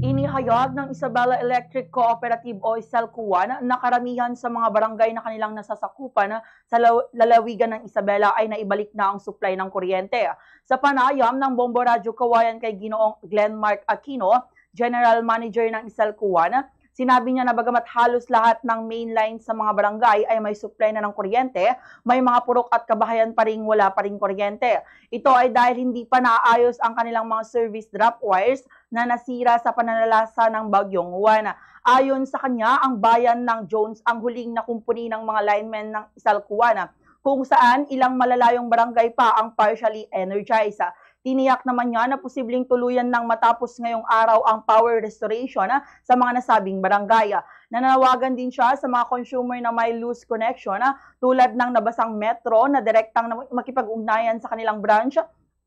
Inihayag ng Isabela Electric Cooperative o ISELCOA na karamihan sa mga barangay na kanilang nasasakupan sa lalawigan ng Isabela ay naibalik na ang supply ng kuryente. Sa panayam ng Bombo Radyo Kawayan kay Ginoong Glenmark Aquino, General Manager ng ISELCOA, sinabi niya na bagamat halos lahat ng mainline sa mga barangay ay may supply na ng kuryente, may mga purok at kabahayan pa rin wala pa rin kuryente. Ito ay dahil hindi pa naayos ang kanilang mga service drop wires na nasira sa pananalasa ng Bagyong Juan. Ayon sa kanya, ang bayan ng Jones ang huling nakumpuni ng mga linemen ng ISELCOA, kung saan ilang malalayong barangay pa ang partially energized. Tiniyak naman niya na posibleng tuluyan nang matapos ngayong araw ang power restoration sa mga nasabing barangay. Nananawagan din siya sa mga consumer na may loose connection tulad ng nabasang metro na direktang makipag-ugnayan sa kanilang branch,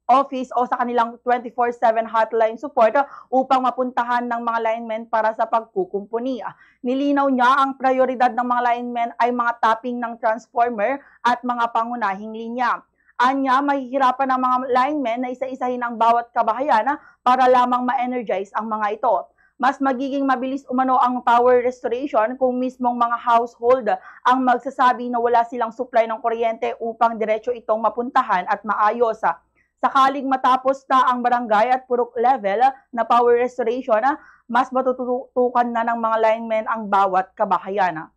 office o sa kanilang 24/7 hotline support upang mapuntahan ng mga linemen para sa pagkukumpuni. Nilinaw niya ang prioridad ng mga linemen ay mga tapping ng transformer at mga pangunahing linya. Anya, mahihirapan ang mga linemen na isa-isahin ang bawat kabahayan para lamang ma-energize ang mga ito. Mas magiging mabilis umano ang power restoration kung mismong mga household ang magsasabi na wala silang supply ng kuryente upang diretso itong mapuntahan at maayos. Sakaling matapos na ang barangay at purok level na power restoration, mas matututukan na ng mga linemen ang bawat kabahayan.